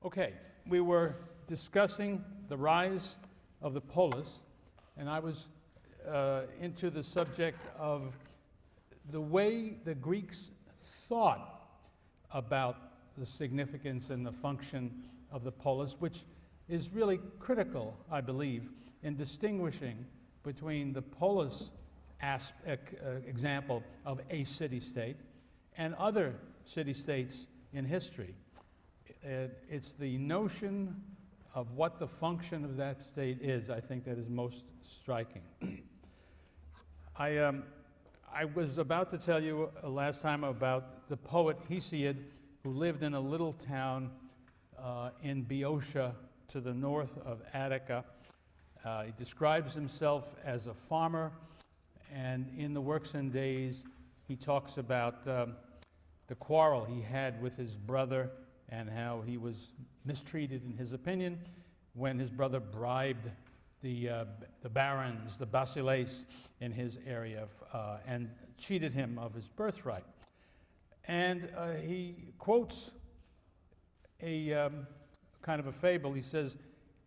Okay, we were discussing the rise of the polis, and I was into the subject of the way the Greeks thought about the significance and the function of the polis, which is really critical, I believe, in distinguishing between the polis example of a city-state and other city-states in history. It's the notion of what the function of that state is, I think, that is most striking. I was about to tell you last time about the poet Hesiod, who lived in a little town in Boeotia to the north of Attica. He describes himself as a farmer, and in the Works and Days, he talks about the quarrel he had with his brother and how he was mistreated, in his opinion, when his brother bribed the barons, the basileis in his area, and cheated him of his birthright. And he quotes a kind of a fable. He says,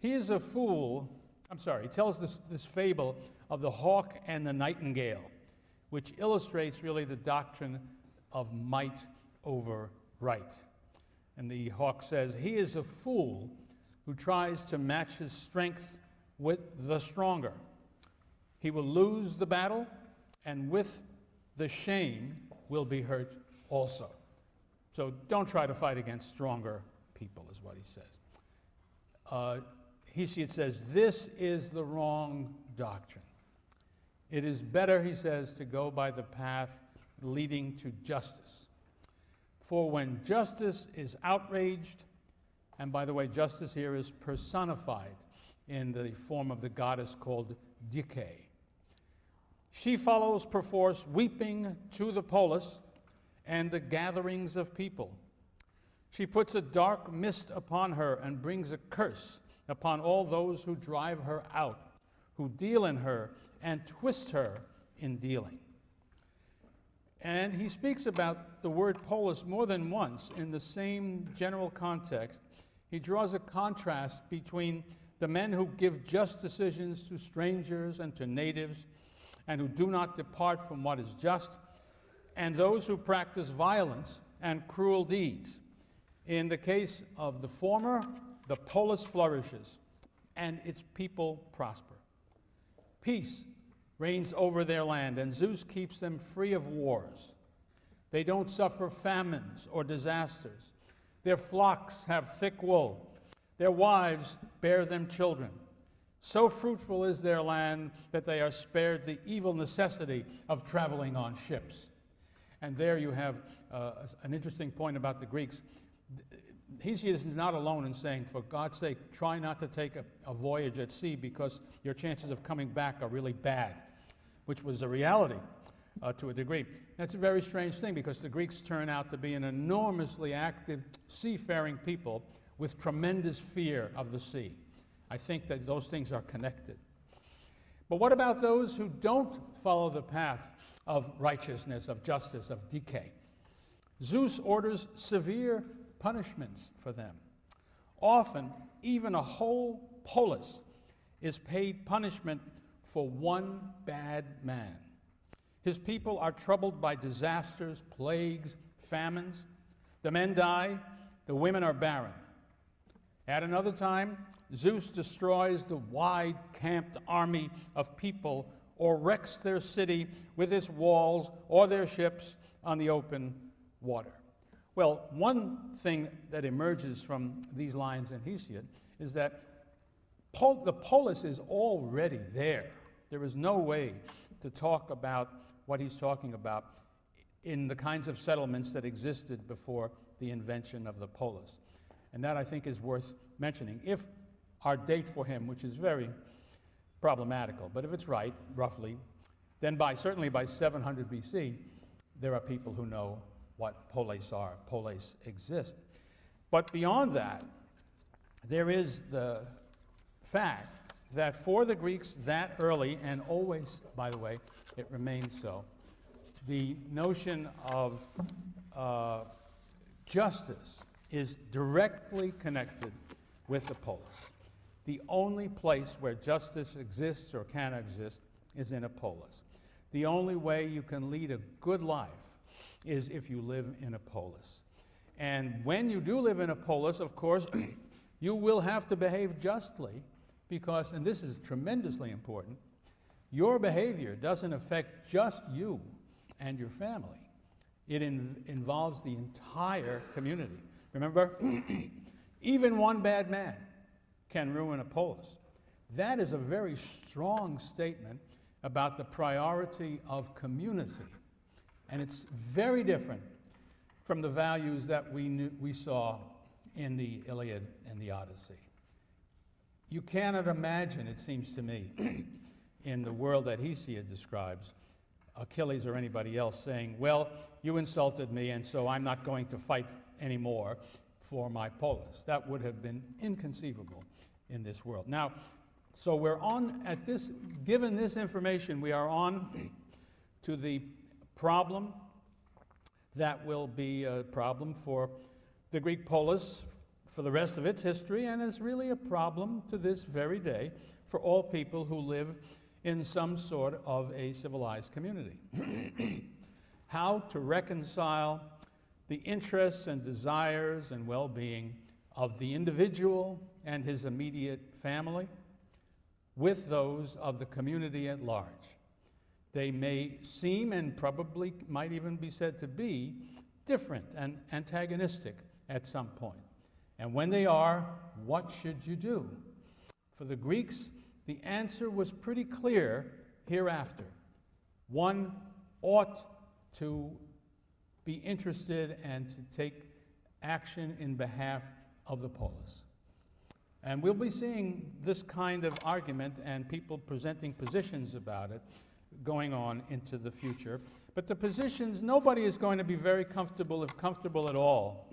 he is a fool. He tells this fable of the hawk and the nightingale, which illustrates really the doctrine of might over right. And the hawk says, he is a fool who tries to match his strength with the stronger. He will lose the battle, and with the shame will be hurt also. So don't try to fight against stronger people, is what he says. Hesiod says, this is the wrong doctrine. It is better, he says, to go by the path leading to justice. For when justice is outraged, and by the way, justice here is personified in the form of the goddess called Dike. She follows perforce, weeping to the polis and the gatherings of people. She puts a dark mist upon her and brings a curse upon all those who drive her out, who deal in her and twist her in dealing. And he speaks about the word polis more than once in the same general context. He draws a contrast between the men who give just decisions to strangers and to natives, and who do not depart from what is just, and those who practice violence and cruel deeds. In the case of the former, the polis flourishes, and its people prosper. Peace reigns over their land, and Zeus keeps them free of wars. They don't suffer famines or disasters. Their flocks have thick wool. Their wives bear them children. So fruitful is their land that they are spared the evil necessity of traveling on ships. And there you have an interesting point about the Greeks. Hesiod is not alone in saying, for God's sake, try not to take a voyage at sea because your chances of coming back are really bad, which was a reality to a degree. That's a very strange thing because the Greeks turn out to be an enormously active seafaring people with tremendous fear of the sea. I think that those things are connected. But what about those who don't follow the path of righteousness, of justice, of decay? Zeus orders severe punishments for them. Often, even a whole polis is paid punishment for one bad man. His people are troubled by disasters, plagues, famines. The men die, the women are barren. At another time, Zeus destroys the wide camped army of people or wrecks their city with its walls or their ships on the open water. Well, one thing that emerges from these lines in Hesiod is that the polis is already there. There is no way to talk about what he's talking about in the kinds of settlements that existed before the invention of the polis. And that, I think, is worth mentioning. If our date for him, which is very problematical, but if it's right, roughly, then certainly by 700 BC, there are people who know what polis are. Polis exist. But beyond that, there is the fact that for the Greeks that early, and always, by the way, it remains so, the notion of justice is directly connected with the polis. The only place where justice exists or can exist is in a polis. The only way you can lead a good life is if you live in a polis. And when you do live in a polis, of course, you will have to behave justly because, and this is tremendously important, your behavior doesn't affect just you and your family. It involves the entire community. Remember, even one bad man can ruin a polis. That is a very strong statement about the priority of community. And it's very different from the values that we saw in the Iliad and the Odyssey. You cannot imagine, it seems to me, in the world that Hesiod describes, Achilles or anybody else saying, well, you insulted me and so I'm not going to fight anymore for my polis. That would have been inconceivable in this world. Now, so we're on at this, given this information, we are on to the problem that will be a problem for the Greek polis for the rest of its history, and is really a problem to this very day for all people who live in some sort of a civilized community. How to reconcile the interests and desires and well-being of the individual and his immediate family with those of the community at large. They may seem, and probably might even be said to be, different and antagonistic at some point. And when they are, what should you do? For the Greeks, the answer was pretty clear hereafter. One ought to be interested and to take action in behalf of the polis. And we'll be seeing this kind of argument and people presenting positions about it going on into the future. But the positions, nobody is going to be very comfortable, if comfortable at all.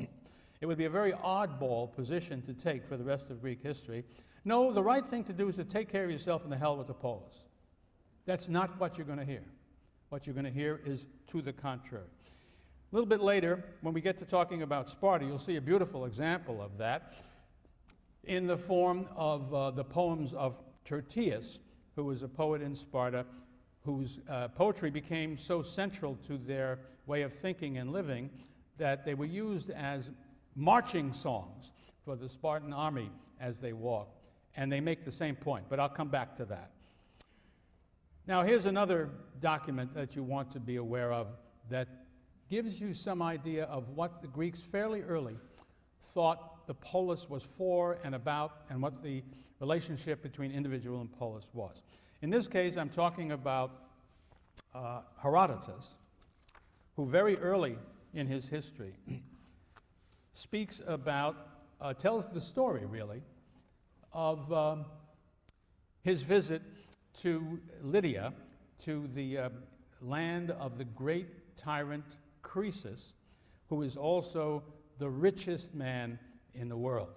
It would be a very oddball position to take for the rest of Greek history. No, the right thing to do is to take care of yourself and the hell with the polis. That's not what you're going to hear. What you're going to hear is to the contrary. A little bit later, when we get to talking about Sparta, you'll see a beautiful example of that in the form of the poems of Tertius, who was a poet in Sparta, whose poetry became so central to their way of thinking and living that they were used as marching songs for the Spartan army as they walked. And they make the same point, but I'll come back to that. Now, here's another document that you want to be aware of that gives you some idea of what the Greeks fairly early thought the polis was for and about, and what the relationship between individual and polis was. In this case, I'm talking about Herodotus, who very early in his history speaks about, tells the story, really, of his visit to Lydia, to the land of the great tyrant Croesus, who is also the richest man in the world.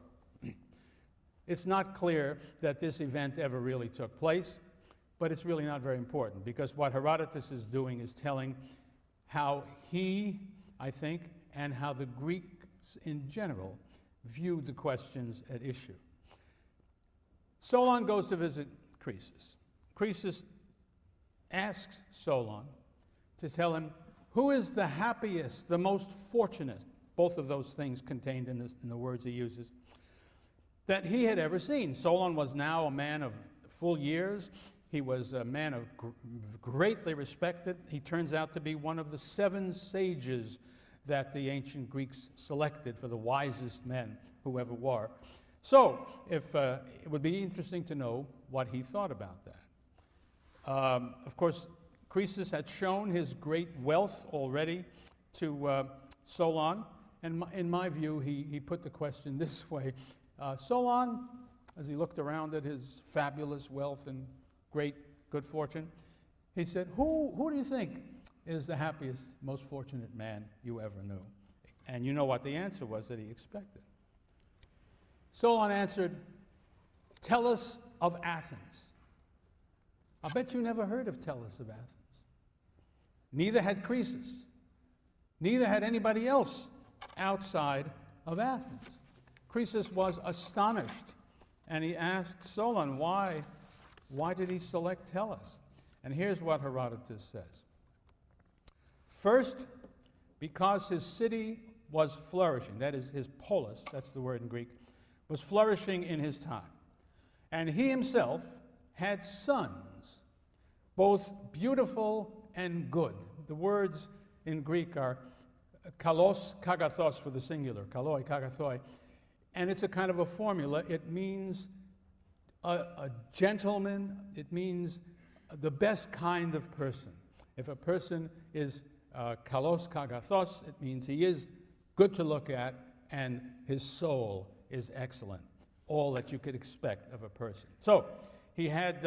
It's not clear that this event ever really took place, but it's really not very important, because what Herodotus is doing is telling how he, I think, and how the Greeks in general viewed the questions at issue. Solon goes to visit Croesus. Croesus asks Solon to tell him who is the happiest, the most fortunate, both of those things contained in the words he uses, that he had ever seen. Solon was now a man of full years. He was a man of greatly respected. He turns out to be one of the 7 sages that the ancient Greeks selected for the wisest men who ever were. So, it would be interesting to know what he thought about that. Of course, Croesus had shown his great wealth already to Solon, and in my view, he put the question this way. Solon, as he looked around at his fabulous wealth and great good fortune, he said, who do you think is the happiest, most fortunate man you ever knew? And you know what the answer was that he expected. Solon answered, Tellus of Athens. I bet you never heard of Tellus of Athens. Neither had Croesus. Neither had anybody else outside of Athens. Croesus was astonished, and he asked Solon, why did he select Tellus? And here's what Herodotus says. First, because his city was flourishing, that is, his polis, that's the word in Greek, was flourishing in his time. And he himself had sons, both beautiful and good. The words in Greek are kalos kagathos for the singular, kaloi kagathoi, and it's a kind of a formula. It means a gentleman. It means the best kind of person. If a person is kalos kagathos, it means he is good to look at and his soul is excellent, all that you could expect of a person. So he had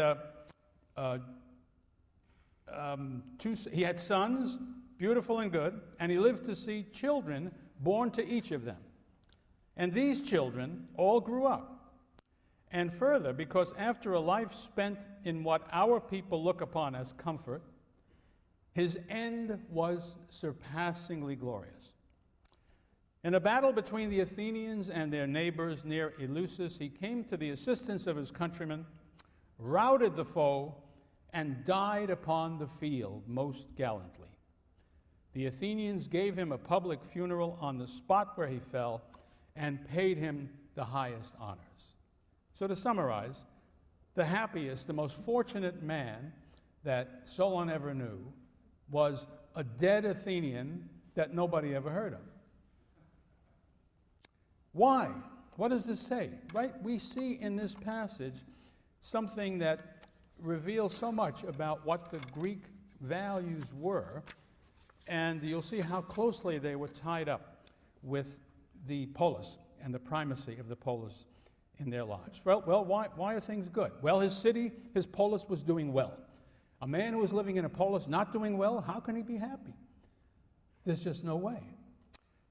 he had sons, beautiful and good, and he lived to see children born to each of them. And these children all grew up. And further, because after a life spent in what our people look upon as comfort, his end was surpassingly glorious. In a battle between the Athenians and their neighbors near Eleusis, he came to the assistance of his countrymen, routed the foe, and died upon the field most gallantly. The Athenians gave him a public funeral on the spot where he fell and paid him the highest honors. So to summarize, the happiest, the most fortunate man that Solon ever knew was a dead Athenian that nobody ever heard of. Why? What does this say? Right? We see in this passage something that reveals so much about what the Greek values were, and you'll see how closely they were tied up with the polis and the primacy of the polis in their lives. Well, why are things good? Well, his city, his polis was doing well. A man who is living in a polis not doing well, how can he be happy? There's just no way.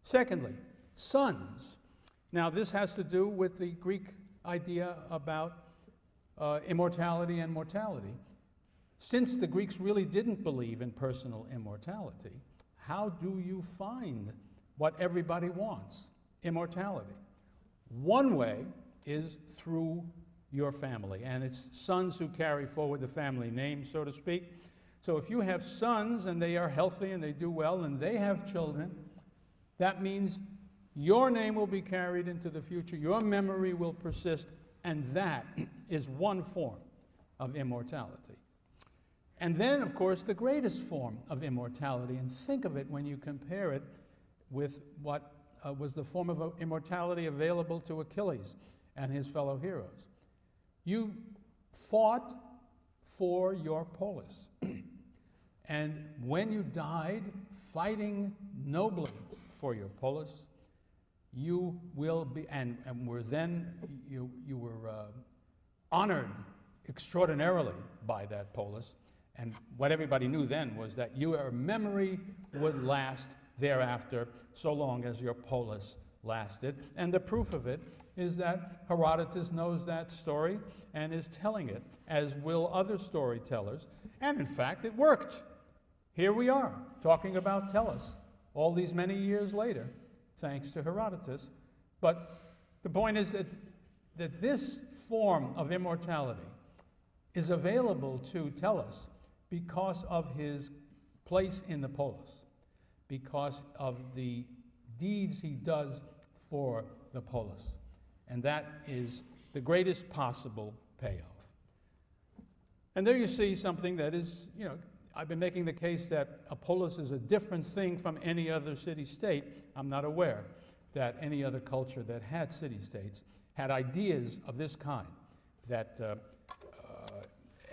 Secondly, sons. Now, this has to do with the Greek idea about immortality and mortality. Since the Greeks really didn't believe in personal immortality, how do you find what everybody wants? Immortality. One way is through your family, and it's sons who carry forward the family name, so to speak. So if you have sons and they are healthy and they do well and they have children, that means your name will be carried into the future, your memory will persist, and that is one form of immortality. And then, of course, the greatest form of immortality, and think of it when you compare it with what was the form of immortality available to Achilles and his fellow heroes. You fought for your polis. And when you died fighting nobly for your polis, you will be, and were then, you were honored extraordinarily by that polis. And what everybody knew then was that your memory would last thereafter, so long as your polis lasted. And the proof of it is that Herodotus knows that story and is telling it, as will other storytellers. And in fact, it worked. Here we are, talking about Tellus, all these many years later, thanks to Herodotus. But the point is that this form of immortality is available to Tellus because of his place in the polis, because of the deeds he does for the polis. And that is the greatest possible payoff. And there you see something that is, I've been making the case that a polis is a different thing from any other city-state. I'm not aware that any other culture that had city-states had ideas of this kind that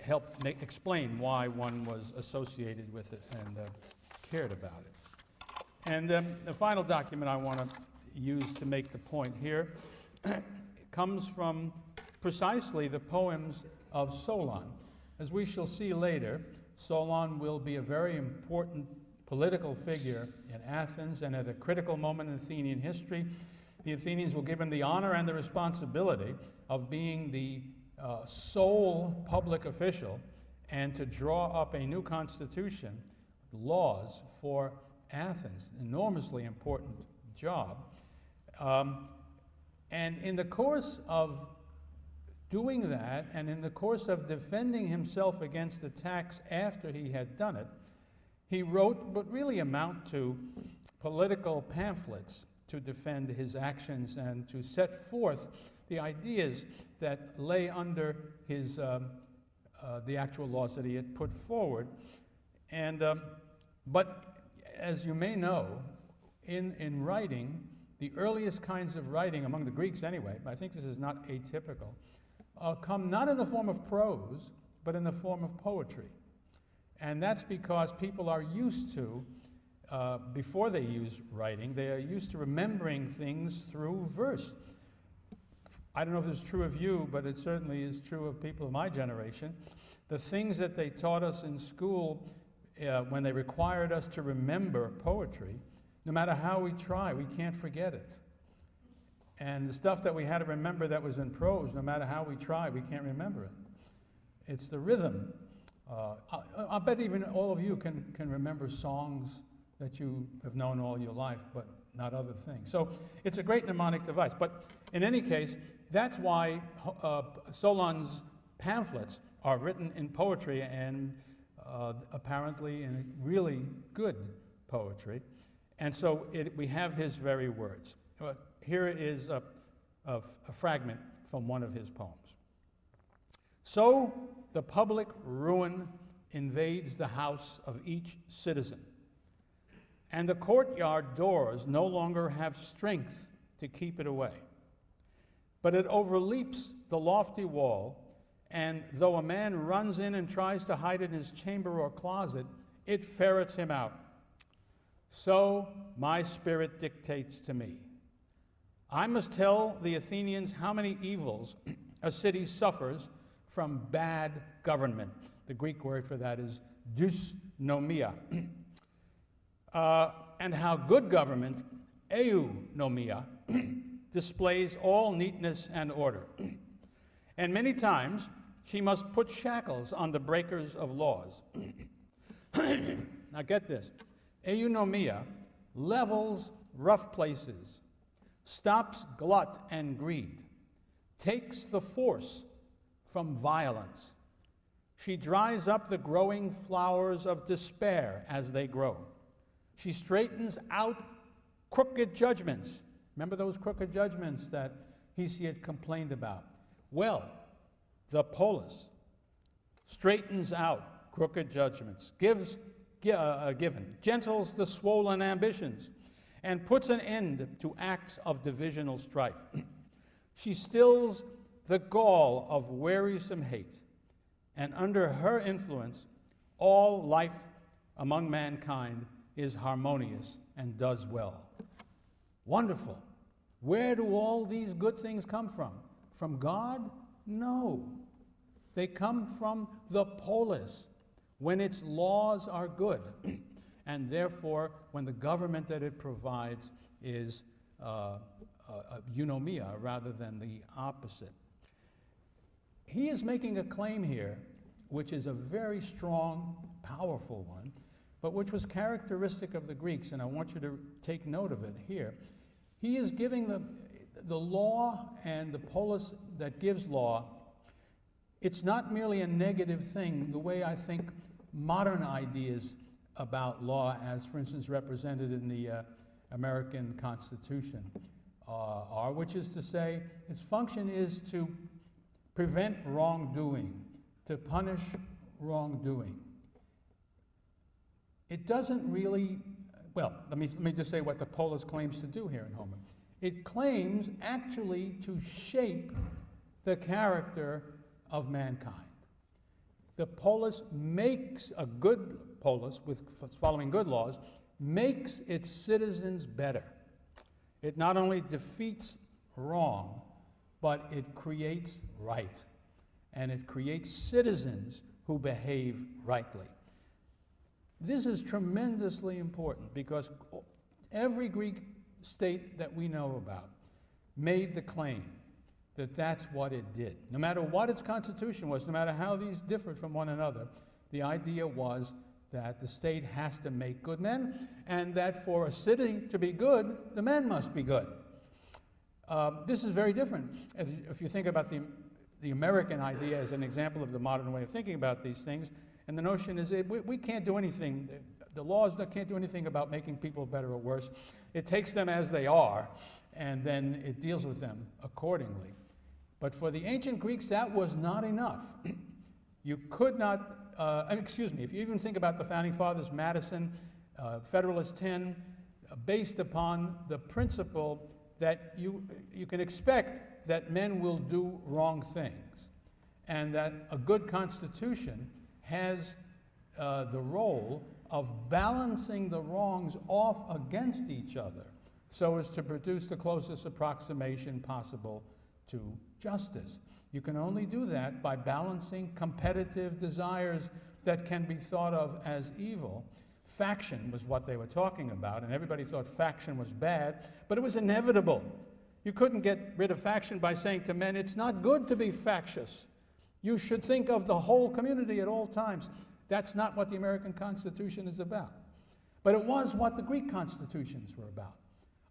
helped explain why one was associated with it and cared about it. And the final document I want to use to make the point here comes from precisely the poems of Solon. As we shall see later, Solon will be a very important political figure in Athens, and at a critical moment in Athenian history, the Athenians will give him the honor and the responsibility of being the sole public official and to draw up a new constitution, laws for Athens, enormously important job. And in the course of doing that, and in the course of defending himself against attacks after he had done it, he wrote what really amount to political pamphlets to defend his actions and to set forth the ideas that lay under his, the actual laws that he had put forward. And, but as you may know, in writing, the earliest kinds of writing, among the Greeks anyway, but I think this is not atypical, come not in the form of prose, but in the form of poetry. And that's because people are used to, before they use writing, they are used to remembering things through verse. I don't know if it's true of you, but it certainly is true of people of my generation. The things that they taught us in school when they required us to remember poetry, no matter how we try, we can't forget it. And the stuff that we had to remember that was in prose, no matter how we try, we can't remember it. It's the rhythm. I bet even all of you can remember songs that you have known all your life, but not other things. So it's a great mnemonic device. But in any case, that's why Solon's pamphlets are written in poetry, and apparently in really good poetry. And so we have his very words. Here is a fragment from one of his poems. So the public ruin invades the house of each citizen, and the courtyard doors no longer have strength to keep it away. But it overleaps the lofty wall, and though a man runs in and tries to hide in his chamber or closet, it ferrets him out. So my spirit dictates to me. I must tell the Athenians how many evils a city suffers from bad government. The Greek word for that is dysnomia. And how good government, eunomia, displays all neatness and order. And many times she must put shackles on the breakers of laws. Now get this. Eunomia levels rough places, stops glut and greed, takes the force from violence. She dries up the growing flowers of despair as they grow. She straightens out crooked judgments. Remember those crooked judgments that Hesiod complained about? Well, the Polis straightens out crooked judgments, gentles the swollen ambitions, and puts an end to acts of divisional strife. She stills the gall of wearisome hate, and under her influence, all life among mankind is harmonious and does well. Wonderful. Where do all these good things come from? From God? No. They come from the polis, when its laws are good, and therefore when the government that it provides is eunomia rather than the opposite. He is making a claim here, which is a very strong, powerful one, but which was characteristic of the Greeks, and I want you to take note of it here. He is giving the law and the polis that gives law. It's not merely a negative thing, the way I think modern ideas about law, as for instance represented in the American Constitution, are, which is to say, its function is to prevent wrongdoing, to punish wrongdoing. It doesn't really, well, let me just say what the polis claims to do here in Homer. It claims actually to shape the character of mankind. The polis makes a good polis, with following good laws, makes its citizens better. It not only defeats wrong, but it creates right. And it creates citizens who behave rightly. This is tremendously important because every Greek state that we know about made the claim that that's what it did. No matter what its constitution was, no matter how these differed from one another, the idea was that the state has to make good men, and that for a city to be good, the men must be good. This is very different. If you think about the American idea as an example of the modern way of thinking about these things, and the notion is we can't do anything. The laws can't do anything about making people better or worse. It takes them as they are, and then it deals with them accordingly. But for the ancient Greeks, that was not enough. You could not, excuse me, if you even think about the Founding Fathers, Madison, Federalist 10, based upon the principle that you can expect that men will do wrong things, and that a good constitution has the role of balancing the wrongs off against each other so as to produce the closest approximation possible to justice. You can only do that by balancing competitive desires that can be thought of as evil. Faction was what they were talking about, and everybody thought faction was bad, but it was inevitable. You couldn't get rid of faction by saying to men, it's not good to be factious. You should think of the whole community at all times. That's not what the American Constitution is about. But it was what the Greek constitutions were about.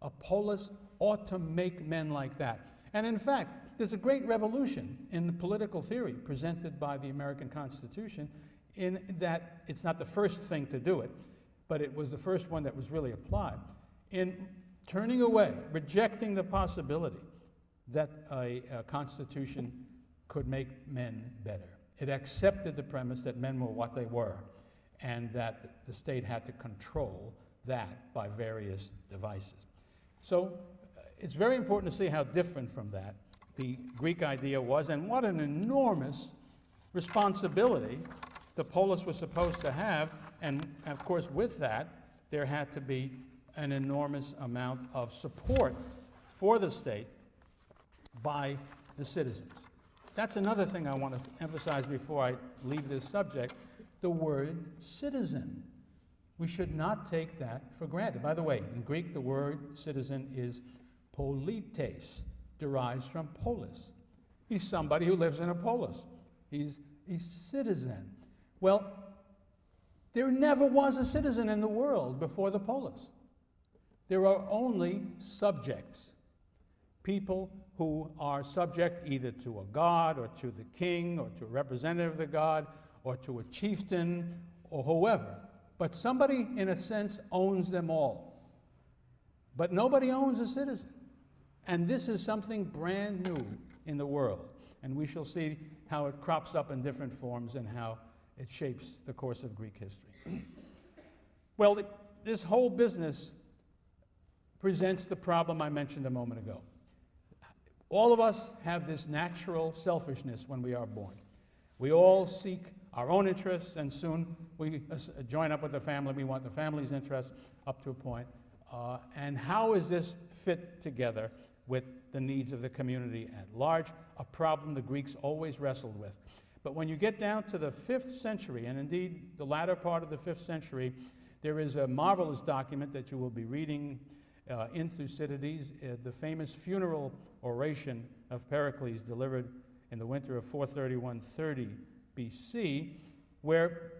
A polis ought to make men like that. And in fact, there's a great revolution in the political theory presented by the American Constitution, in that it's not the first thing to do it, but it was the first one that was really applied, in turning away, rejecting the possibility that a constitution could make men better. It accepted the premise that men were what they were, and that the state had to control that by various devices. So it's very important to see how different from that the Greek idea was, and what an enormous responsibility the polis was supposed to have. And of course, with that, there had to be an enormous amount of support for the state by the citizens. That's another thing I want to emphasize before I leave this subject, the word citizen. We should not take that for granted. By the way, in Greek, the word citizen is polites, derives from polis. He's somebody who lives in a polis. He's a citizen. Well, there never was a citizen in the world before the polis. There are only subjects, people who are subject either to a god or to the king or to a representative of the god or to a chieftain or whoever. But somebody, in a sense, owns them all. But nobody owns a citizen. And this is something brand new in the world. And we shall see how it crops up in different forms and how it shapes the course of Greek history. Well, this whole business presents the problem I mentioned a moment ago. All of us have this natural selfishness when we are born. We all seek our own interests, and soon we join up with the family. We want the family's interests up to a point. And how is this fit together with the needs of the community at large? A problem the Greeks always wrestled with. But when you get down to the 5th century, and indeed the latter part of the 5th century, there is a marvelous document that you will be reading in Thucydides, the famous funeral oration of Pericles delivered in the winter of 431-30 BC, where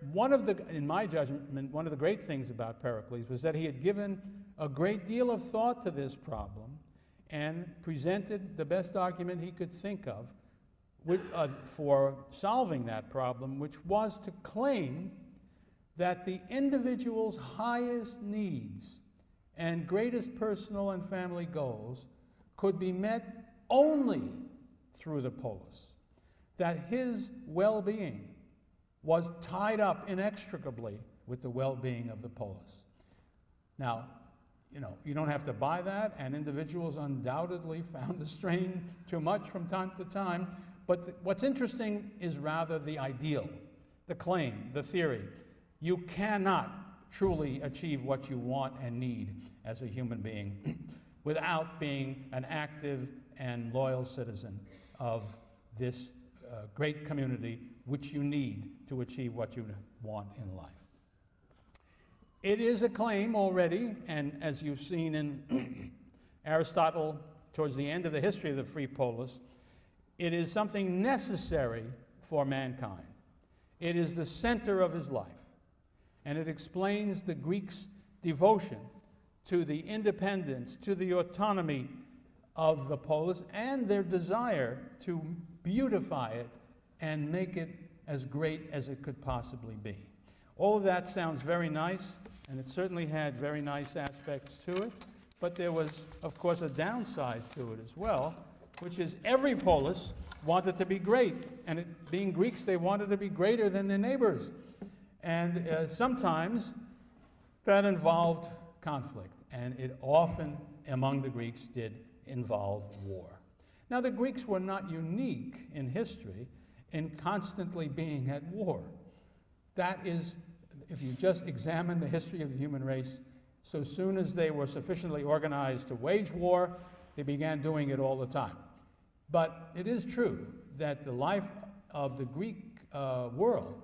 in my judgment, one of the great things about Pericles was that he had given a great deal of thought to this problem and presented the best argument he could think of for solving that problem, which was to claim that the individual's highest needs and greatest personal and family goals could be met only through the polis, that his well-being was tied up inextricably with the well-being of the polis. Now, you don't have to buy that, and individuals undoubtedly found the strain too much from time to time, but what's interesting is rather the ideal, the claim, the theory. You cannot truly achieve what you want and need as a human being without being an active and loyal citizen of this great community which you need to achieve what you want in life. It is a claim already, and as you've seen in Aristotle towards the end of the history of the free polis, it is something necessary for mankind. It is the center of his life, and it explains the Greeks' devotion to the independence, to the autonomy of the polis and their desire to beautify it and make it as great as it could possibly be. All of that sounds very nice, and it certainly had very nice aspects to it, but there was, of course, a downside to it as well, which is every polis wanted to be great, and being Greeks, they wanted to be greater than their neighbors. And sometimes that involved conflict, and it often, among the Greeks, did involve war. Now, the Greeks were not unique in history in constantly being at war. That is, if you just examine the history of the human race, so soon as they were sufficiently organized to wage war, they began doing it all the time. But it is true that the life of the Greek world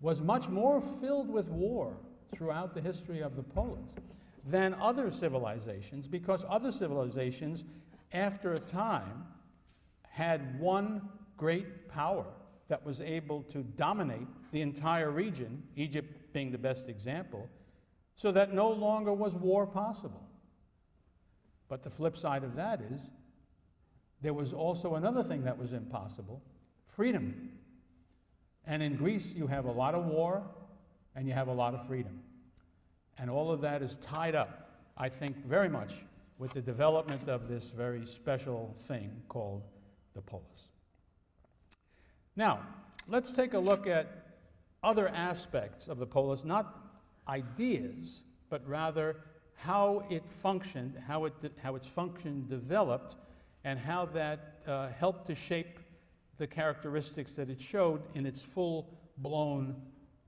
was much more filled with war throughout the history of the polis than other civilizations, because other civilizations, after a time, had one great power that was able to dominate the entire region, Egypt being the best example, so that no longer was war possible. But the flip side of that is, there was also another thing that was impossible: freedom. And in Greece, you have a lot of war, and you have a lot of freedom. And all of that is tied up, I think, very much with the development of this very special thing called the polis. Now, let's take a look at other aspects of the polis, not ideas, but rather how it functioned, how its function developed, and how that helped to shape the characteristics that it showed in its full-blown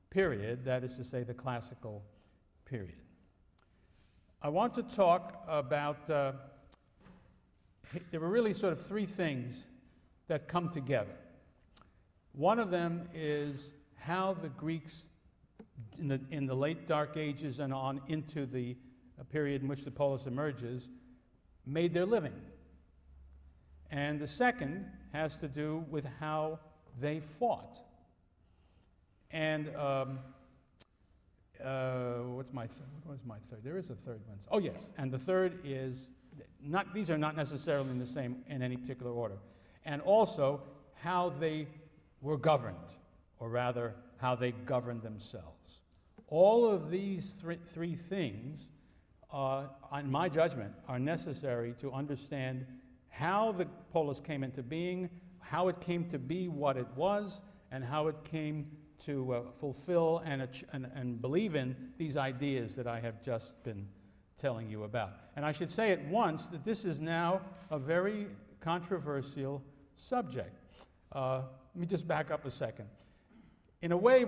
period, that is to say, the classical period. I want to talk about, there were really sort of three things that come together. One of them is how the Greeks, in the late Dark Ages and on into the period in which the polis emerges, made their living. And the second has to do with how they fought. And what was my third? There is a third one. Oh, yes. And the third is, these are not necessarily in any particular order. And also how they were governed, or rather, how they governed themselves. All of these three things, in my judgment, are necessary to understand how the polis came into being, how it came to be what it was, and how it came to fulfill and believe in these ideas that I have just been telling you about. And I should say at once that this is now a very controversial subject. Let me just back up a second. In a way,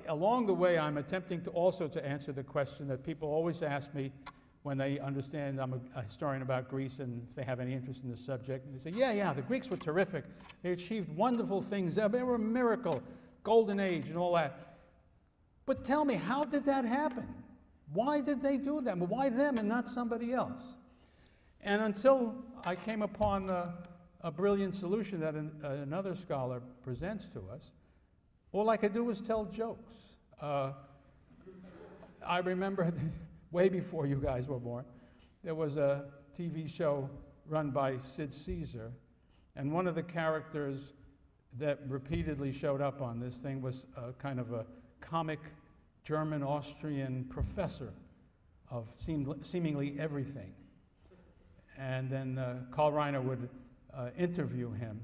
along the way, I'm attempting to also to answer the question that people always ask me when they understand I'm a historian about Greece and if they have any interest in the subject. And they say, yeah, the Greeks were terrific. They achieved wonderful things. They were a miracle, golden age and all that. But tell me, how did that happen? Why did they do that? Why them and not somebody else? And until I came upon a brilliant solution that another scholar presents to us, all I could do was tell jokes. I remember way before you guys were born, there was a TV show run by Sid Caesar, and one of the characters that repeatedly showed up on this thing was kind of a comic German-Austrian professor of seemingly everything. And then Carl Reiner would interview him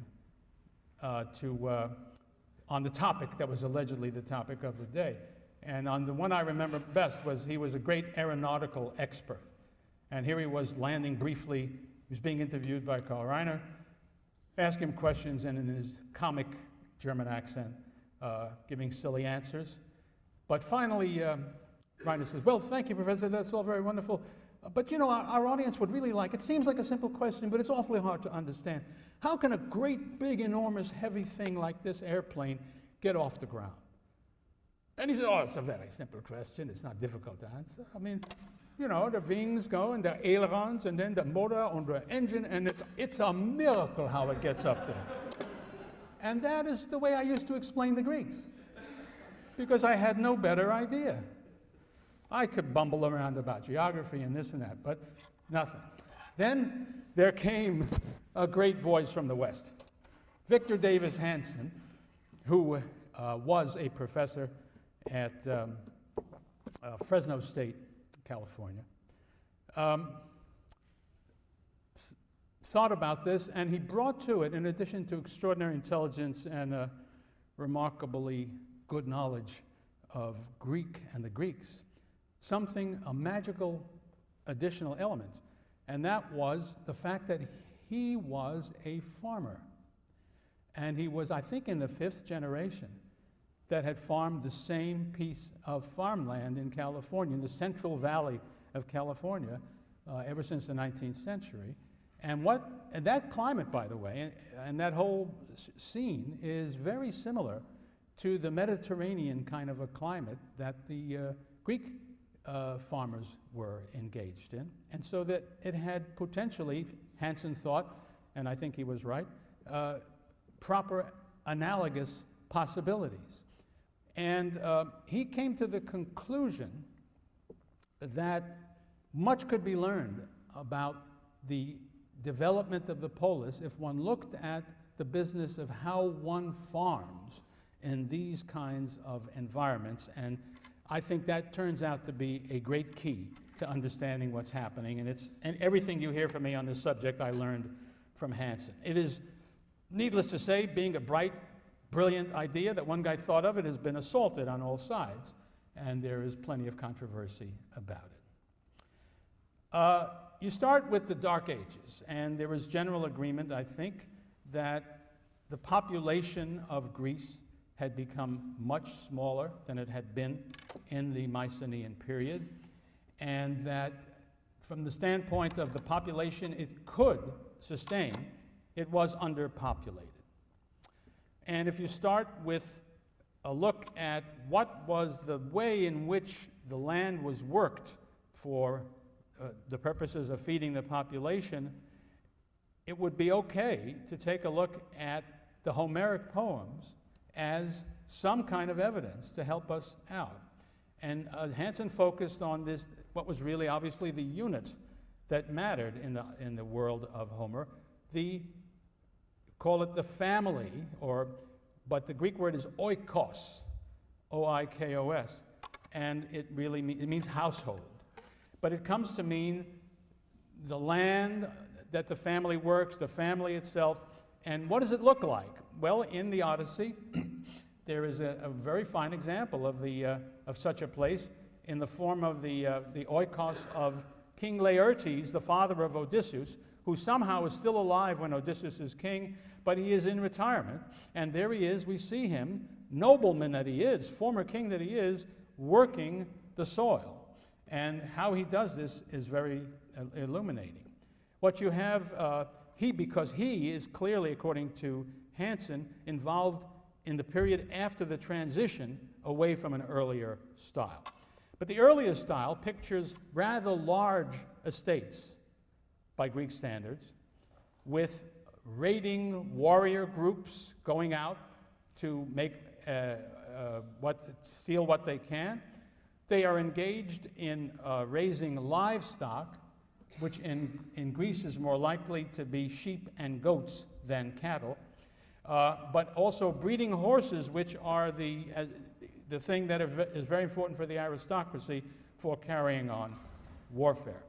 on the topic that was allegedly the topic of the day. And on the one I remember best was he was a great aeronautical expert. And here he was landing briefly. He was being interviewed by Carl Reiner, asking him questions, and in his comic German accent, giving silly answers. But finally, Reiner says, well, thank you, Professor, that's all very wonderful. But you know, our audience would really like, it seems like a simple question, but it's awfully hard to understand. How can a great, big, enormous, heavy thing like this airplane get off the ground? And he said, oh, it's a very simple question. It's not difficult to answer. I mean, you know, the wings go and the ailerons and then the motor on the engine, and it's a miracle how it gets up there. And that is the way I used to explain the Greeks, because I had no better idea. I could bumble around about geography and this and that, but nothing. Then there came a great voice from the West. Viktora Dejvida Hansona, who was a professor at Fresno State, California, thought about this, and he brought to it, in addition to extraordinary intelligence and a remarkably good knowledge of Greek and the Greeks, a magical additional element, and that was the fact that he was a farmer. And he was, I think, in the 5th generation that had farmed the same piece of farmland in California, in the Central Valley of California, ever since the 19th century. And that climate, by the way, and that whole scene is very similar to the Mediterranean kind of a climate that the Greek farmers were engaged in. And so that it had potentially, Hanson thought, and I think he was right, proper analogous possibilities. And he came to the conclusion that much could be learned about the development of the polis if one looked at the business of how one farms in these kinds of environments. And I think that turns out to be a great key to understanding what's happening. And everything you hear from me on this subject I learned from Hanson. It is, needless to say, being a bright, brilliant idea that one guy thought of, it has been assaulted on all sides, and there is plenty of controversy about it. You start with the Dark Ages, and there was general agreement, I think, that the population of Greece had become much smaller than it had been in the Mycenaean period, and that from the standpoint of the population it could sustain, it was underpopulated. And if you start with a look at what was the way in which the land was worked for the purposes of feeding the population, it would be okay to take a look at the Homeric poems as some kind of evidence to help us out. And Hanson focused on this, what was really obviously the unit that mattered in the world of Homer, call it the family, but the Greek word is oikos, O-I-K-O-S, and it means household. But it comes to mean the land that the family works, the family itself, and what does it look like? Well, in the Odyssey, there is a very fine example of such a place in the form of the oikos of King Laertes, the father of Odysseus, who somehow is still alive when Odysseus is king, but he is in retirement. And there he is, we see him, nobleman that he is, former king that he is, working the soil. And how he does this is very illuminating. What you have, because he is clearly, according to Hanson, involved in the period after the transition away from an earlier style. But the earlier style pictures rather large estates by Greek standards, with raiding warrior groups going out to make steal what they can. They are engaged in raising livestock, which in Greece is more likely to be sheep and goats than cattle, but also breeding horses, which are the thing that is very important for the aristocracy for carrying on warfare.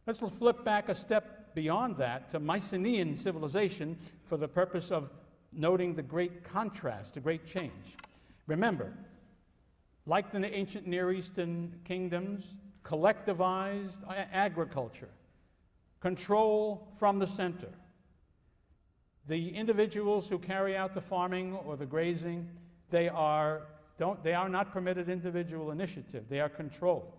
Let's flip back a step beyond that to Mycenaean civilization for the purpose of noting the great contrast, the great change. Remember, like the ancient Near Eastern kingdoms, collectivized agriculture, control from the center. The individuals who carry out the farming or the grazing, they are not permitted individual initiative, they are controlled.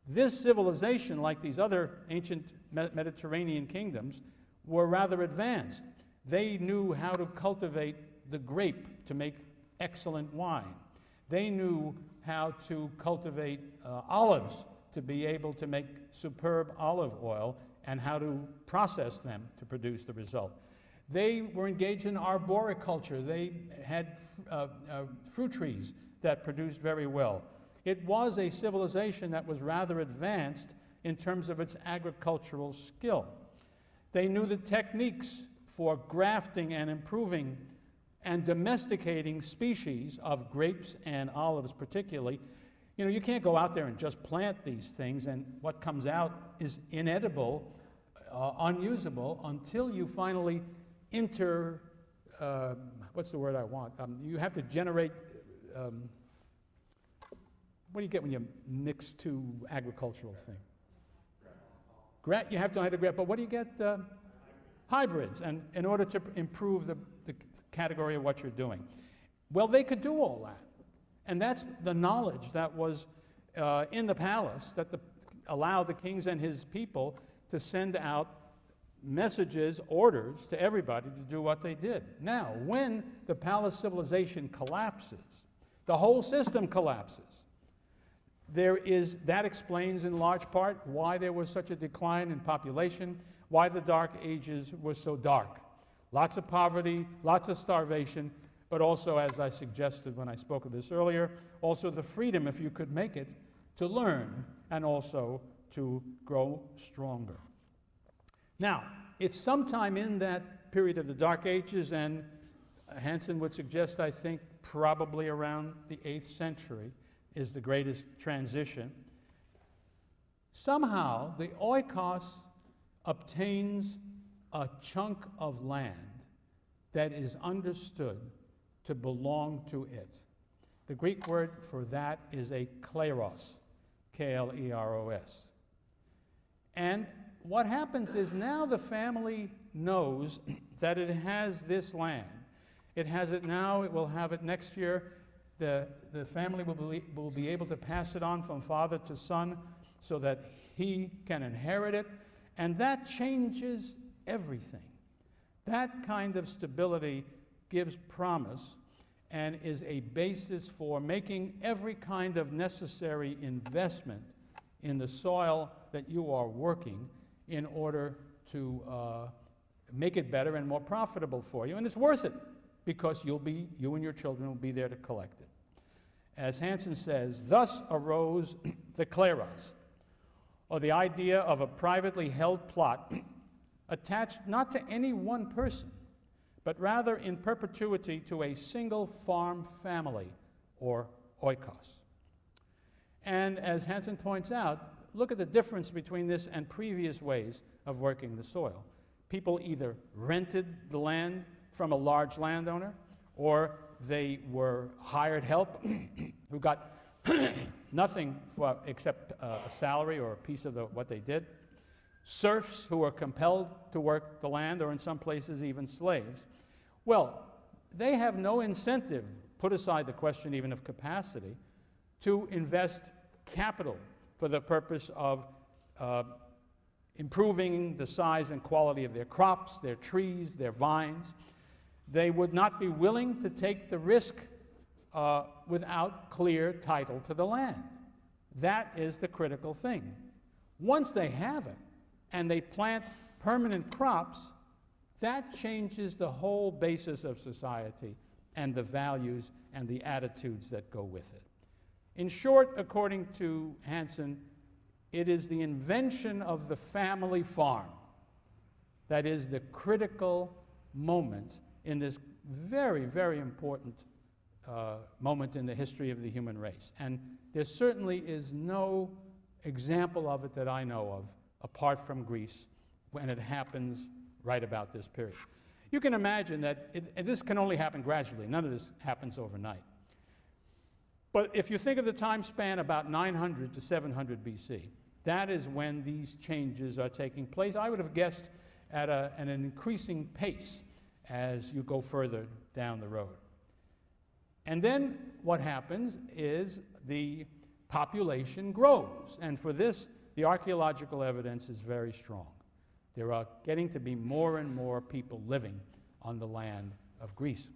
This civilization, like these other ancient Mediterranean kingdoms, were rather advanced. They knew how to cultivate the grape to make excellent wine. They knew how to cultivate olives to be able to make superb olive oil and how to process them to produce the result. They were engaged in arboriculture. They had fruit trees that produced very well. It was a civilization that was rather advanced in terms of its agricultural skill. They knew the techniques for grafting and improving and domesticating species of grapes and olives particularly. You know, you can't go out there and just plant these things, and what comes out is inedible, unusable, until you finally what's the word I want? You have to generate, what do you get when you mix two agricultural things? You have to integrate, but what do you get? Hybrids, and in order to improve the category of what you're doing. Well, they could do all that. And that's the knowledge that was in the palace that allowed the kings and his people to send out messages, orders to everybody to do what they did. Now, when the palace civilization collapses, the whole system collapses. That explains in large part why there was such a decline in population, why the Dark Ages were so dark. Lots of poverty, lots of starvation, but also, as I suggested when I spoke of this earlier, also the freedom, if you could make it, to learn and also to grow stronger. Now, it's sometime in that period of the Dark Ages, and Hanson would suggest, I think, probably around the 8th century is the greatest transition. Somehow, the oikos obtains a chunk of land that is understood to belong to it. The Greek word for that is a kleros, K-L-E-R-O-S. And what happens is now the family knows that it has this land. It has it now, it will have it next year. The family will be able to pass it on from father to son so that he can inherit it, and that changes everything. That kind of stability gives promise and is a basis for making every kind of necessary investment in the soil that you are working in order to make it better and more profitable for you. And it's worth it because you and your children will be there to collect it. As Hanson says, thus arose the kleros, or the idea of a privately held plot attached not to any one person, but rather in perpetuity to a single farm family, or oikos. And as Hanson points out, look at the difference between this and previous ways of working the soil. People either rented the land from a large landowner, or they were hired help who got nothing except a salary or a piece of what they did. Serfs who were compelled to work the land, or in some places even slaves. Well, they have no incentive, put aside the question even of capacity, to invest capital for the purpose of improving the size and quality of their crops, their trees, their vines. They would not be willing to take the risk without clear title to the land. That is the critical thing. Once they have it, and they plant permanent crops, that changes the whole basis of society and the values and the attitudes that go with it. In short, according to Hanson, it is the invention of the family farm that is the critical moment in this very, very important moment in the history of the human race. And there certainly is no example of it that I know of, apart from Greece, when it happens right about this period. You can imagine that this can only happen gradually. None of this happens overnight. But if you think of the time span about 900 to 700 BC, that is when these changes are taking place. I would have guessed at an increasing pace as you go further down the road. And then what happens is the population grows. And for this, the archaeological evidence is very strong. There are getting to be more and more people living on the land of Greece.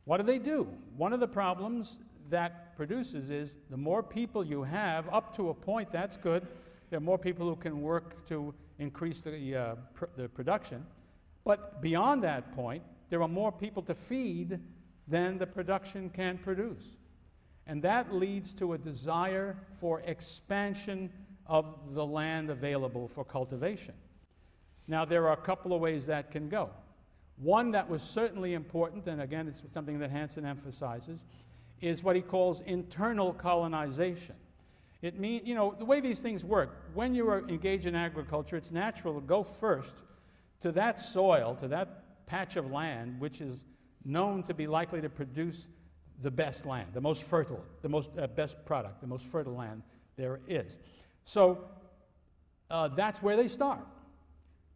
What do? One of the problems that produces is the more people you have, up to a point, that's good. There are more people who can work to increase the production. But beyond that point, there are more people to feed than the production can produce. And that leads to a desire for expansion of the land available for cultivation. Now, there are a couple of ways that can go. One that was certainly important, and again, it's something that Hanson emphasizes, is what he calls internal colonization. It means, you know, the way these things work, when you are engaged in agriculture, it's natural to go first to that soil, to that patch of land, which is known to be likely to produce the best land, the most fertile, the most best product, the most fertile land there is. So that's where they start.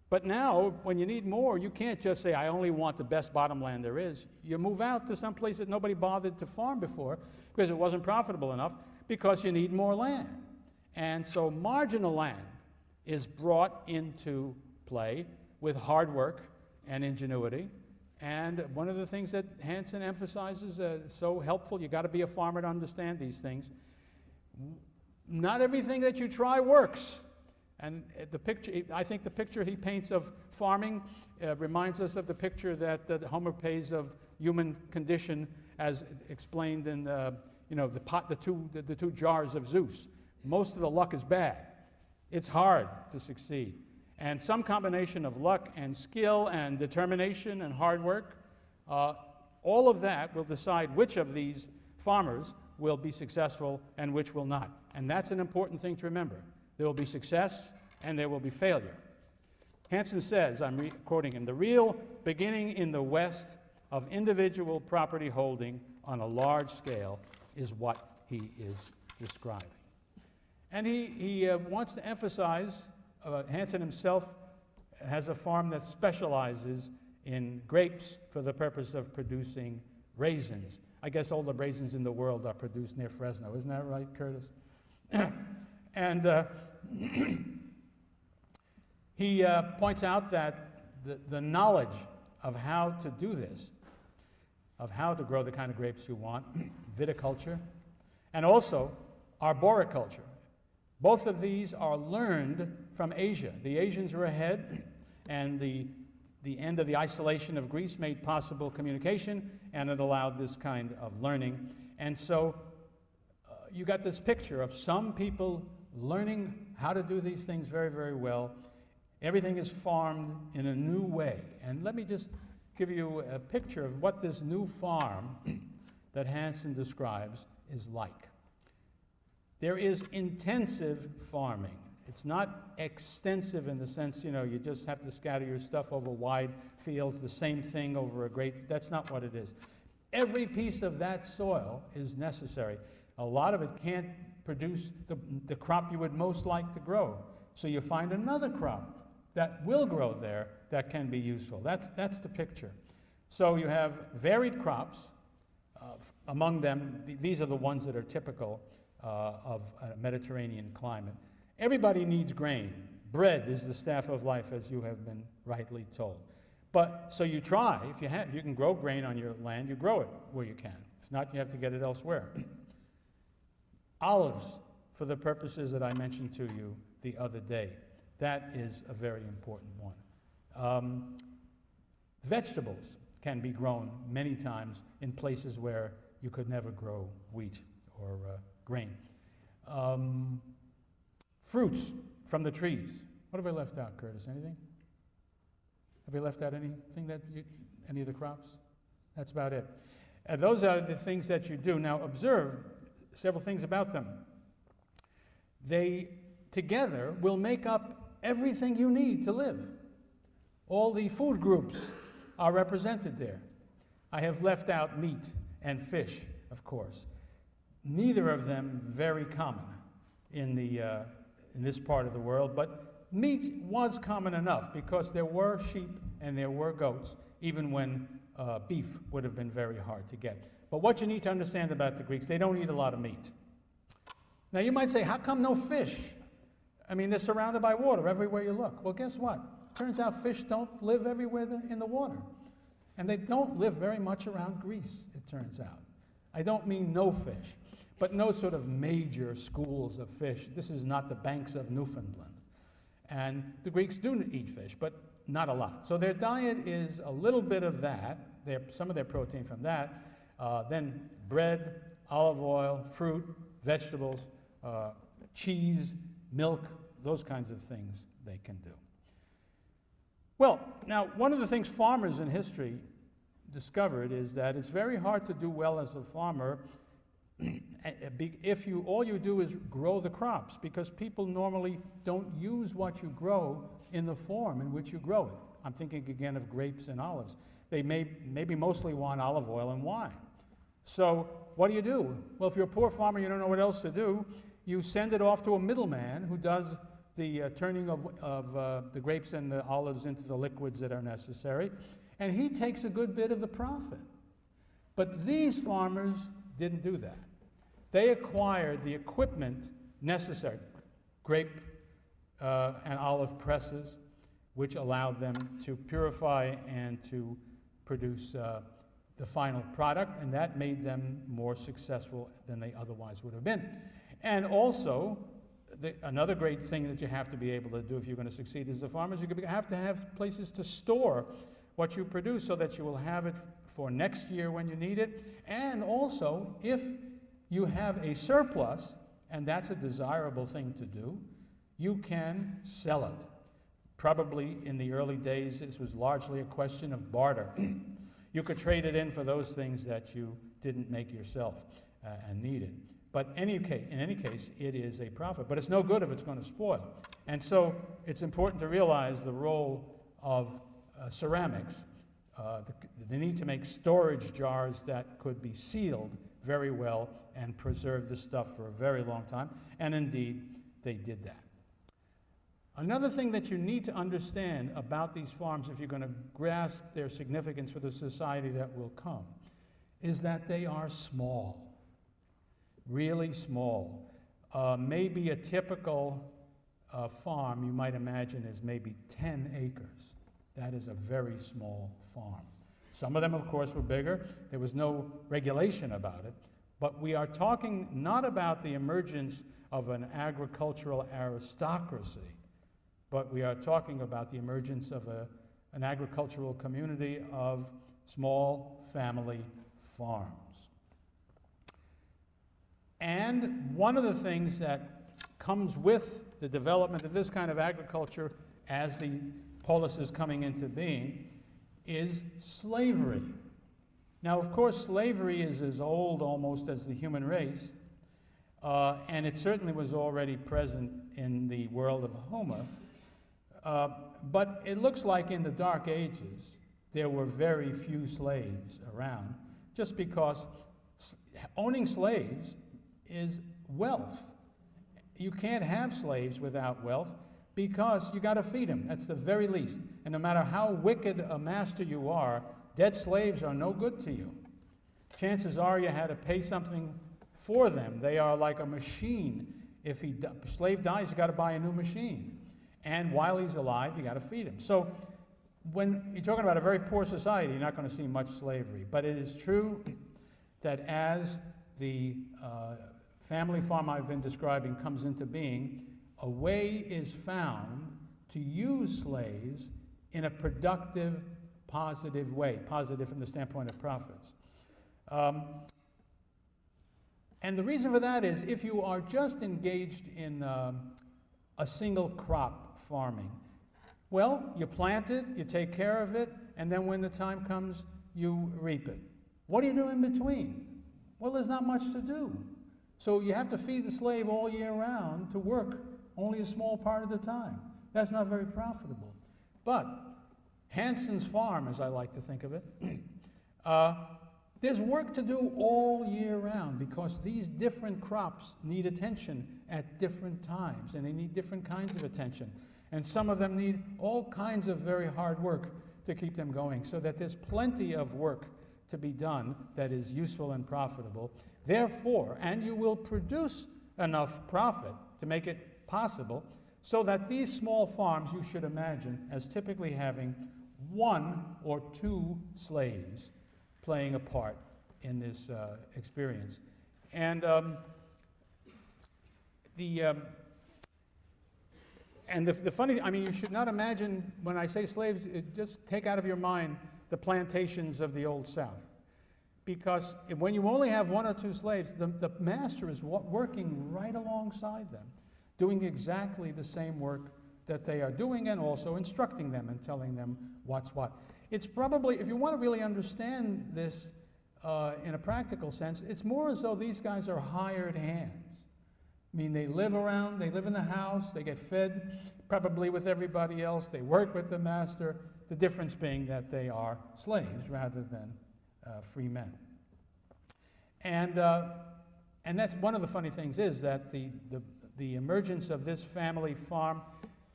But now, when you need more, you can't just say, I only want the best bottomland there is. You move out to some place that nobody bothered to farm before because it wasn't profitable enough, because you need more land. And so marginal land is brought into play with hard work and ingenuity. And one of the things that Hanson emphasizes so helpful, you got to be a farmer to understand these things. Not everything that you try works. And the picture, I think the picture he paints of farming reminds us of the picture that Homer paints of human condition as explained in you know, the two jars of Zeus. Most of the luck is bad. It's hard to succeed. And some combination of luck and skill and determination and hard work, all of that will decide which of these farmers will be successful and which will not. And that's an important thing to remember. There will be success and there will be failure. Hanson says, I'm quoting him, the real beginning in the West of individual property holding on a large scale is what he is describing. And he wants to emphasize, Hanson himself has a farm that specializes in grapes for the purpose of producing raisins. I guess all the raisins in the world are produced near Fresno. Isn't that right, Curtis? And he points out that the knowledge of how to do this, of how to grow the kind of grapes you want, viticulture, and also arboriculture. Both of these are learned from Asia. The Asians are ahead, and the end of the isolation of Greece made possible communication, and it allowed this kind of learning. And so you got this picture of some people learning how to do these things very, very well. Everything is farmed in a new way. And let me just give you a picture of what this new farm that Hanson describes is like. There is intensive farming. It's not extensive in the sense, you know, you just have to scatter your stuff over wide fields, the same thing over a great, that's not what it is. Every piece of that soil is necessary. A lot of it can't produce the crop you would most like to grow. So you find another crop that will grow there that can be useful. That's the picture. So you have varied crops. Among them, these are the ones that are typical of a Mediterranean climate. Everybody needs grain. Bread is the staff of life, as you have been rightly told. But so you try, if you can grow grain on your land, you grow it where you can. If not, you have to get it elsewhere. Olives, for the purposes that I mentioned to you the other day. That is a very important one. Vegetables can be grown many times in places where you could never grow wheat or grain. Fruits from the trees. What have I left out, Curtis? Anything? Have we left out anything any of the crops? That's about it. Those are the things that you do. Now observe several things about them. They together will make up everything you need to live. All the food groups are represented there. I have left out meat and fish, of course. Neither of them very common in this part of the world, but meat was common enough because there were sheep and there were goats, even when beef would have been very hard to get. But what you need to understand about the Greeks, they don't eat a lot of meat. Now you might say, how come no fish? I mean, they're surrounded by water everywhere you look. Well, guess what? Turns out fish don't live everywhere in the water. And they don't live very much around Greece, it turns out. I don't mean no fish, but no sort of major schools of fish. This is not the banks of Newfoundland. And the Greeks do eat fish, but not a lot. So their diet is a little bit of that, some of their protein from that, then bread, olive oil, fruit, vegetables, cheese, milk, those kinds of things they can do. Well, now, one of the things farmers in history discovered is that it's very hard to do well as a farmer if all you do is grow the crops, because people normally don't use what you grow in the form in which you grow it. I'm thinking again of grapes and olives. They maybe mostly want olive oil and wine. So what do? Well, if you're a poor farmer, you don't know what else to do. You send it off to a middleman who does the turning of the grapes and the olives into the liquids that are necessary, and he takes a good bit of the profit. But these farmers didn't do that. They acquired the equipment necessary, grape and olive presses, which allowed them to purify and to produce the final product, and that made them more successful than they otherwise would have been. And also, another great thing that you have to be able to do if you're going to succeed as a farmer is you have to have places to store what you produce so that you will have it for next year when you need it. And also, if you have a surplus, and that's a desirable thing to do, you can sell it. Probably in the early days, this was largely a question of barter. You could trade it in for those things that you didn't make yourself and needed. But in any case, it is a profit. But it's no good if it's going to spoil. And so it's important to realize the role of ceramics, the need to make storage jars that could be sealed very well and preserve the stuff for a very long time. And indeed, they did that. Another thing that you need to understand about these farms, if you're going to grasp their significance for the society that will come, is that they are small, really small. Maybe a typical farm, you might imagine, is maybe 10 acres. That is a very small farm. Some of them, of course, were bigger. There was no regulation about it. But we are talking not about the emergence of an agricultural aristocracy, but we are talking about the emergence of an agricultural community of small family farms. And one of the things that comes with the development of this kind of agriculture as the polis is coming into being is slavery. Now, of course, slavery is as old almost as the human race, and it certainly was already present in the world of Homer. But it looks like in the Dark Ages, there were very few slaves around, just because owning slaves is wealth. You can't have slaves without wealth because you got to feed them. That's the very least. And no matter how wicked a master you are, dead slaves are no good to you. Chances are you had to pay something for them. They are like a machine. If a slave dies, you got to buy a new machine. And while he's alive, you got to feed him. So when you're talking about a very poor society, you're not going to see much slavery. But it is true that as the family farm I've been describing comes into being, a way is found to use slaves in a productive, positive way, positive from the standpoint of profits. And the reason for that is if you are just engaged in a single crop farming, well, you plant it, you take care of it, and then when the time comes, you reap it. What do you do in between? Well, there's not much to do. So you have to feed the slave all year round to work only a small part of the time. That's not very profitable. But Hanson's farm, as I like to think of it, there's work to do all year round because these different crops need attention at different times, and they need different kinds of attention. And some of them need all kinds of very hard work to keep them going, so that there's plenty of work to be done that is useful and profitable. Therefore, and you will produce enough profit to make it possible, so that these small farms you should imagine as typically having 1 or 2 slaves playing a part in this experience. And the funny, I mean, you should not imagine, when I say slaves, just take out of your mind the plantations of the Old South. Because when you only have 1 or 2 slaves, the master is working right alongside them. doing exactly the same work that they are doing, and also instructing them and telling them what's what. It's probably, if you want to really understand this in a practical sense, it's more as though these guys are hired hands. I mean, they live around, they live in the house, they get fed probably with everybody else, they work with the master, the difference being that they are slaves rather than free men. And that's one of the funny things, is that the emergence of this family farm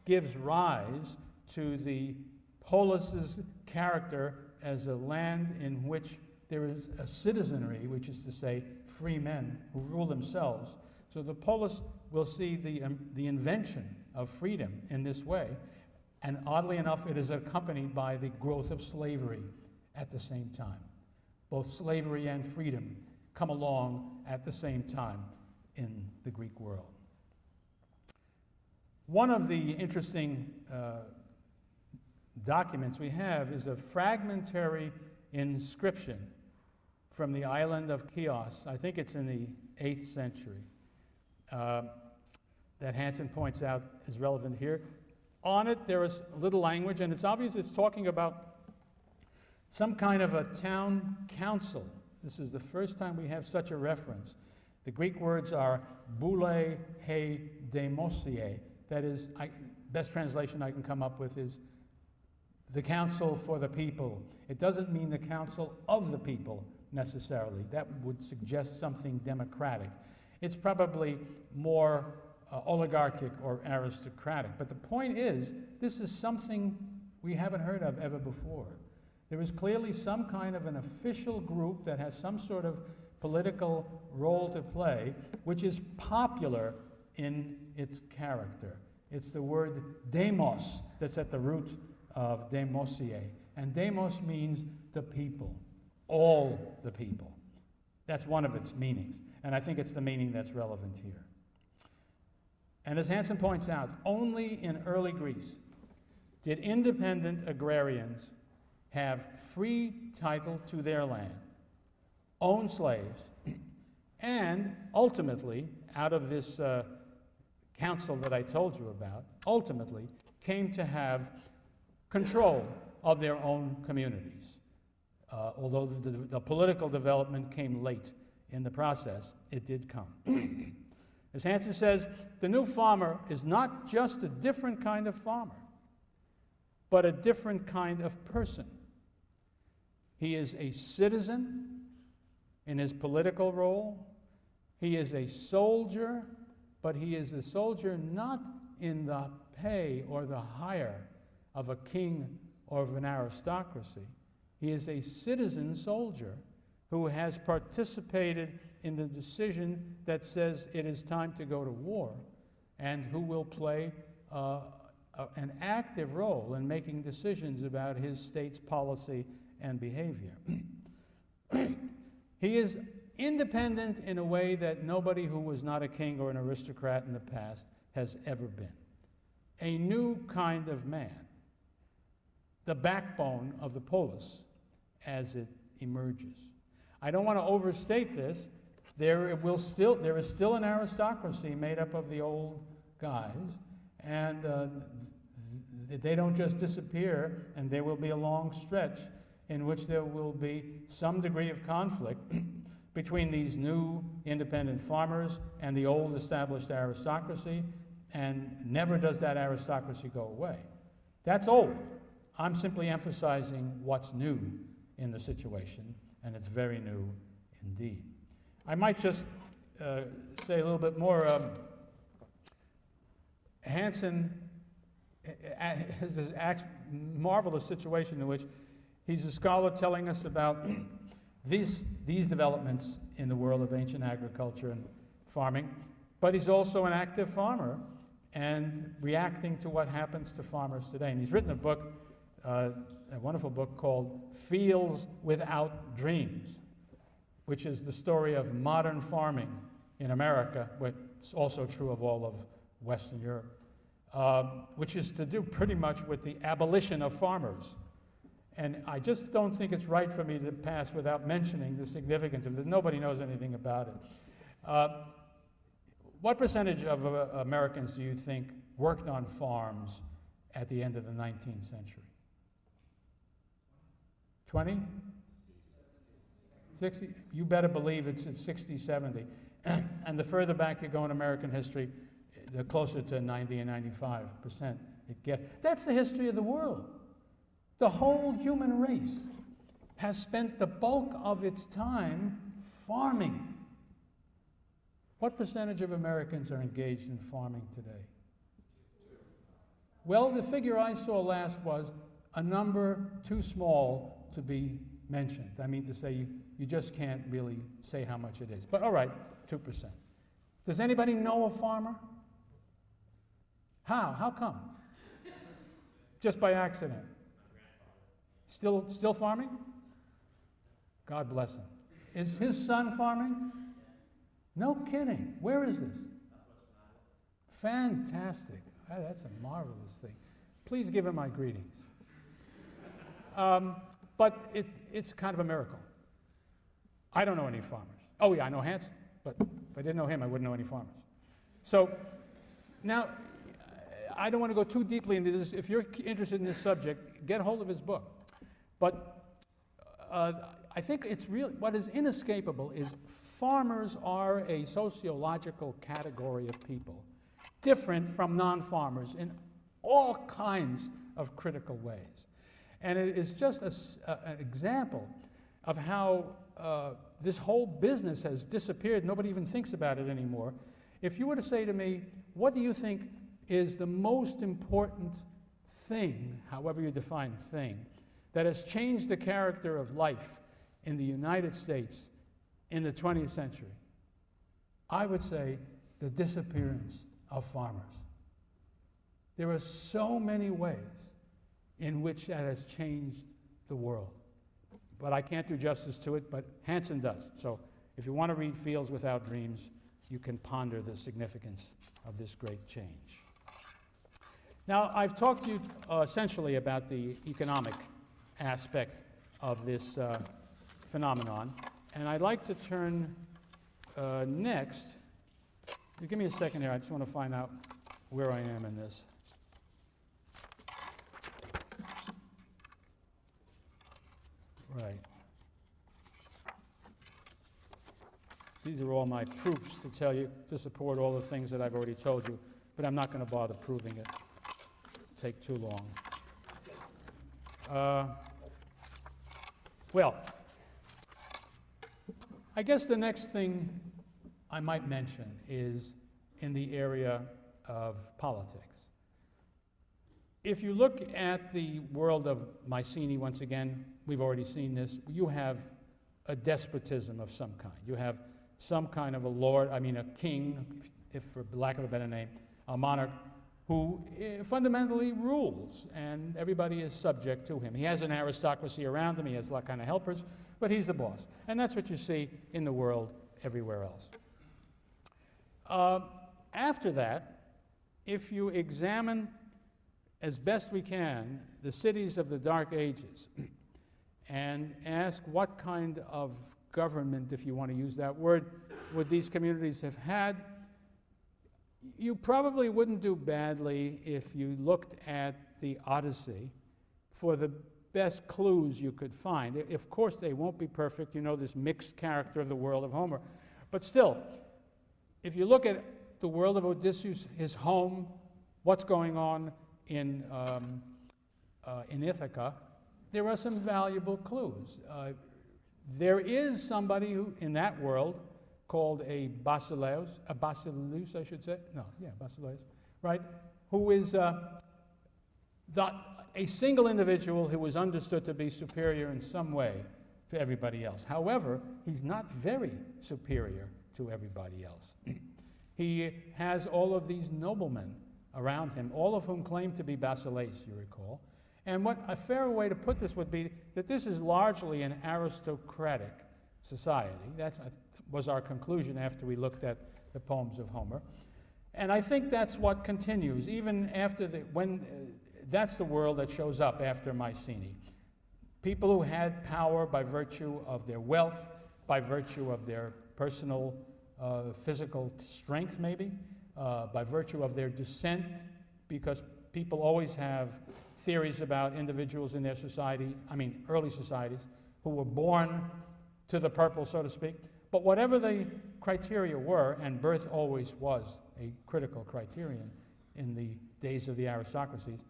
gives rise to the polis's character as a land in which there is a citizenry, which is to say free men who rule themselves. So the polis will see the invention of freedom in this way, and oddly enough, it is accompanied by the growth of slavery at the same time. Both slavery and freedom come along at the same time in the Greek world. One of the interesting documents we have is a fragmentary inscription from the island of Chios. I think it's in the 8th century. That Hanson points out is relevant here. On it, there is a little language, and it's obvious it's talking about some kind of a town council. This is the first time we have such a reference. The Greek words are boule he demosie. That is, best translation I can come up with is the council for the people. It doesn't mean the council of the people necessarily. That would suggest something democratic. It's probably more oligarchic or aristocratic. But the point is, this is something we haven't heard of ever before. There is clearly some kind of an official group that has some sort of political role to play, which is popular in its character. It's the word demos that's at the root of demosie. And demos means the people, all the people. That's one of its meanings. And I think it's the meaning that's relevant here. And as Hanson points out, only in early Greece did independent agrarians have free title to their land, own slaves, and ultimately, out of this council that I told you about, ultimately came to have control of their own communities. Although the political development came late in the process, it did come. As Hanson says, the new farmer is not just a different kind of farmer, but a different kind of person. He is a citizen in his political role. He is a soldier, but he is a soldier not in the pay or the hire of a king or of an aristocracy. He is a citizen soldier who has participated in the decision that says it is time to go to war, and who will play an active role in making decisions about his state's policy and behavior. He is independent in a way that nobody who was not a king or an aristocrat in the past has ever been. A new kind of man, the backbone of the polis as it emerges. I don't want to overstate this. There is still an aristocracy made up of the old guys, and they don't just disappear, and there will be a long stretch in which there will be some degree of conflict between these new independent farmers and the old established aristocracy, and never does that aristocracy go away. That's old. I'm simply emphasizing what's new in the situation, and it's very new indeed. I might just say a little bit more. Hanson has this marvelous situation in which he's a scholar telling us about these developments in the world of ancient agriculture and farming, but he's also an active farmer and reacting to what happens to farmers today. And he's written a book, a wonderful book called Fields Without Dreams, which is the story of modern farming in America, which is also true of all of Western Europe, which is to do pretty much with the abolition of farmers. And I just don't think it's right for me to pass without mentioning the significance of this. Nobody knows anything about it. what percentage of Americans do you think worked on farms at the end of the 19th century? 20? 60? You better believe it's 60, 70. And the further back you go in American history, the closer to 90 and 95% it gets. That's the history of the world. The whole human race has spent the bulk of its time farming. What percentage of Americans are engaged in farming today? Well, the figure I saw last was a number too small to be mentioned. I mean to say you just can't really say how much it is. But all right, 2%. Does anybody know a farmer? How? How come? Just by accident. Still farming? God bless him. Is his son farming? No kidding. Where is this? Fantastic. That's a marvelous thing. Please give him my greetings. But it's kind of a miracle. I don't know any farmers. Oh yeah, I know Hanson, but if I didn't know him, I wouldn't know any farmers. So now, I don't want to go too deeply into this. If you're interested in this subject, get hold of his book. But I think it's really, what is inescapable is farmers are a sociological category of people, different from non-farmers in all kinds of critical ways. And it is just an example of how this whole business has disappeared. Nobody even thinks about it anymore. If you were to say to me, what do you think is the most important thing, however you define thing, that has changed the character of life in the United States in the 20th century? I would say the disappearance of farmers. There are so many ways in which that has changed the world. But I can't do justice to it, but Hanson does. So if you want to read Fields Without Dreams, you can ponder the significance of this great change. Now, I've talked to you essentially about the economic aspect of this phenomenon, and I'd like to turn next. Give me a second here. I just want to find out where I am in this. Right. These are all my proofs to tell you, to support all the things that I've already told you, but I'm not going to bother proving it. It'll take too long. Well, I guess the next thing I might mention is in the area of politics. If you look at the world of Mycenae, once again, we've already seen this, you have a despotism of some kind. You have some kind of a king, if for lack of a better name, a monarch, who fundamentally rules, and everybody is subject to him. He has an aristocracy around him, he has a lot kind of helpers, but he's the boss. And that's what you see in the world everywhere else. After that, if you examine as best we can the cities of the Dark Ages and ask what kind of government, if you want to use that word, would these communities have had, you probably wouldn't do badly if you looked at the Odyssey for the best clues you could find. Of course, they won't be perfect. You know this mixed character of the world of Homer. But still, if you look at the world of Odysseus, his home, what's going on in Ithaca, there are some valuable clues. There is somebody who, in that world, called a Basileus, I should say. No, yeah, Basileus, right? Who is a single individual who was understood to be superior in some way to everybody else. However, he's not very superior to everybody else. He has all of these noblemen around him, all of whom claim to be Basileus, you recall. And what a fair way to put this would be that this is largely an aristocratic society. That was our conclusion after we looked at the poems of Homer. And I think that's what continues, even after that's the world that shows up after Mycenae. People who had power by virtue of their wealth, by virtue of their personal physical strength maybe, by virtue of their descent, because people always have theories about individuals in their society, early societies, who were born to the purple, so to speak. But whatever the criteria were, and birth always was a critical criterion in the days of the aristocracies,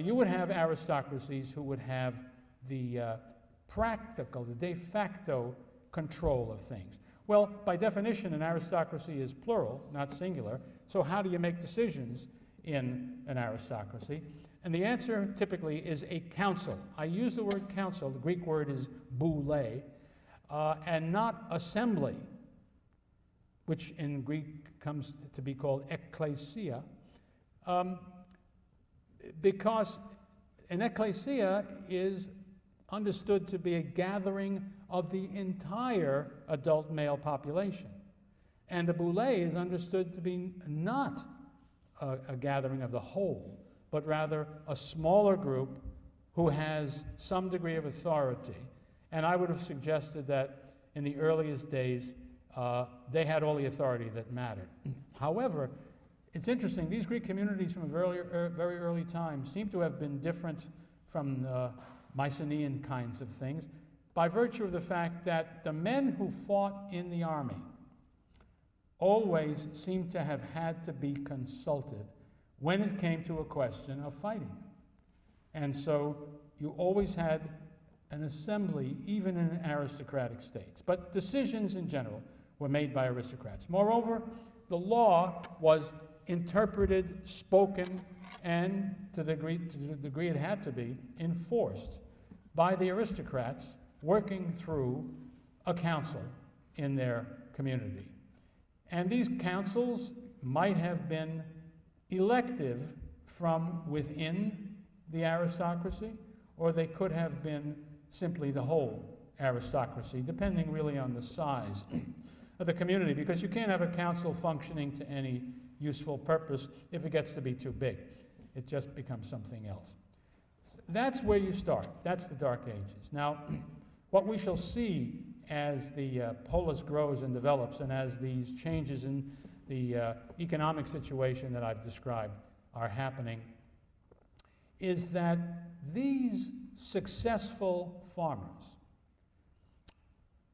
you would have aristocracies who would have the practical, the de facto control of things. Well, by definition, an aristocracy is plural, not singular, so how do you make decisions in an aristocracy? And the answer typically is a council. I use the word council, the Greek word is boule, and not assembly, which in Greek comes to be called ekklesia, because an ekklesia is understood to be a gathering of the entire adult male population. And the boule is understood to be not a gathering of the whole, but rather a smaller group who has some degree of authority. And I would have suggested that in the earliest days, they had all the authority that mattered. However, it's interesting, these Greek communities from a very early time seem to have been different from Mycenaean kinds of things by virtue of the fact that the men who fought in the army always seemed to have had to be consulted when it came to a question of fighting. And so you always had an assembly, even in aristocratic states. But decisions in general were made by aristocrats. Moreover, the law was interpreted, spoken, and to the degree it had to be, enforced by the aristocrats working through a council in their community. And these councils might have been elective from within the aristocracy, or they could have been simply the whole aristocracy, depending really on the size of the community, because you can't have a council functioning to any useful purpose if it gets to be too big. It just becomes something else. That's where you start. That's the Dark Ages. Now, what we shall see as the polis grows and develops, and as these changes in the economic situation that I've described are happening, is that these successful farmers,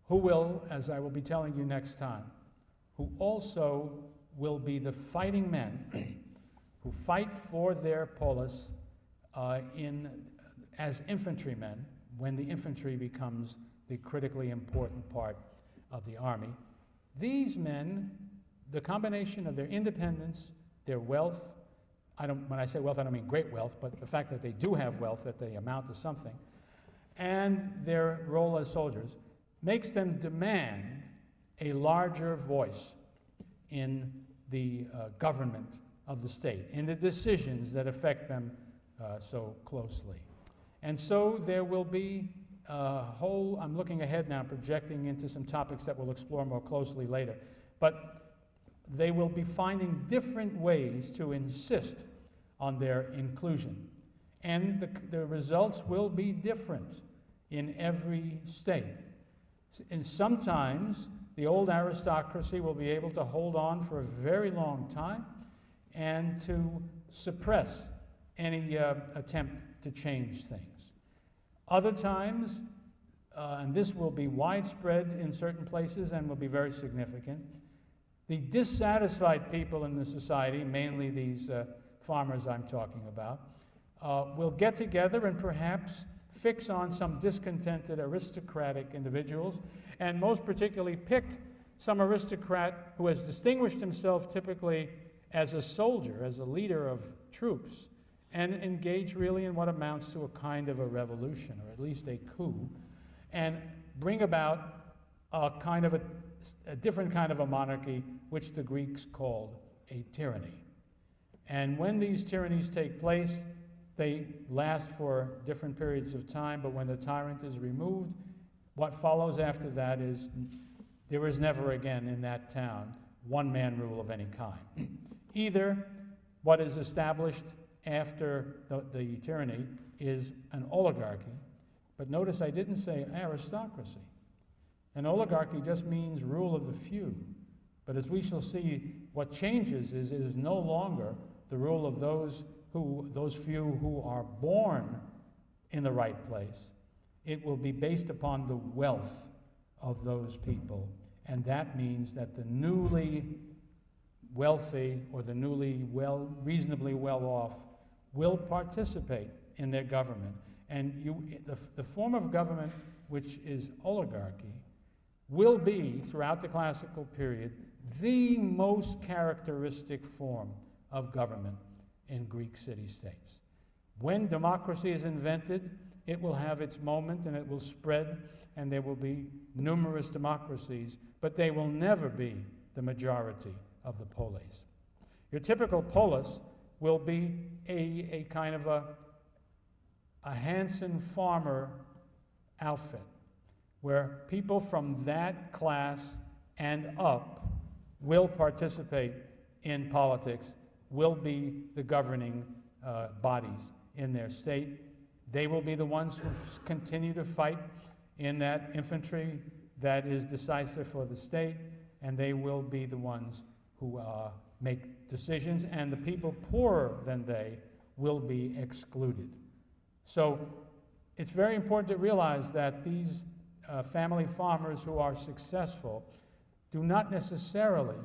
who will, as I will be telling you next time, who also will be the fighting men who fight for their polis as infantrymen when the infantry becomes the critically important part of the army. These men, the combination of their independence, their wealth, when I say wealth, I don't mean great wealth, but the fact that they do have wealth, that they amount to something, and their role as soldiers, makes them demand a larger voice in the government of the state, in the decisions that affect them so closely. And so there will be a whole, I'm looking ahead now, projecting into some topics that we'll explore more closely later, but they will be finding different ways to insist on their inclusion. And the results will be different in every state. And sometimes the old aristocracy will be able to hold on for a very long time and to suppress any attempt to change things. Other times, and this will be widespread in certain places and will be very significant, the dissatisfied people in the society, mainly these farmers I'm talking about, will get together and perhaps fix on some discontented aristocratic individuals, and most particularly pick some aristocrat who has distinguished himself typically as a soldier, as a leader of troops, and engage really in what amounts to a kind of a revolution, or at least a coup, and bring about a kind of a different kind of a monarchy, which the Greeks called a tyranny. And when these tyrannies take place, they last for different periods of time, but when the tyrant is removed, what follows after that is there is never again in that town one-man rule of any kind. Either what is established after the tyranny is an oligarchy, but notice I didn't say aristocracy. An oligarchy just means rule of the few. But as we shall see, what changes is it is no longer the rule of those few who are born in the right place. It will be based upon the wealth of those people. And that means that the newly wealthy or the reasonably well-off will participate in their government. And the form of government, which is oligarchy, will be, throughout the classical period, the most characteristic form of government in Greek city-states. When democracy is invented, it will have its moment and it will spread, and there will be numerous democracies, but they will never be the majority of the polis. Your typical polis will be a kind of a Hanson farmer outfit, where people from that class and up will participate in politics, will be the governing bodies in their state. They will be the ones who continue to fight in that infantry that is decisive for the state, and they will be the ones who make decisions, and the people poorer than they will be excluded. So it's very important to realize that these family farmers who are successful do not necessarily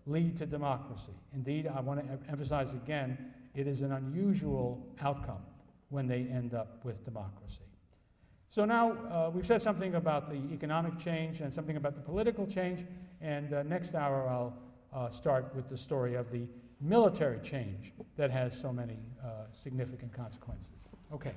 lead to democracy. Indeed, I want to emphasize again, it is an unusual outcome when they end up with democracy. So now we've said something about the economic change and something about the political change, and next hour I'll start with the story of the military change that has so many significant consequences. Okay.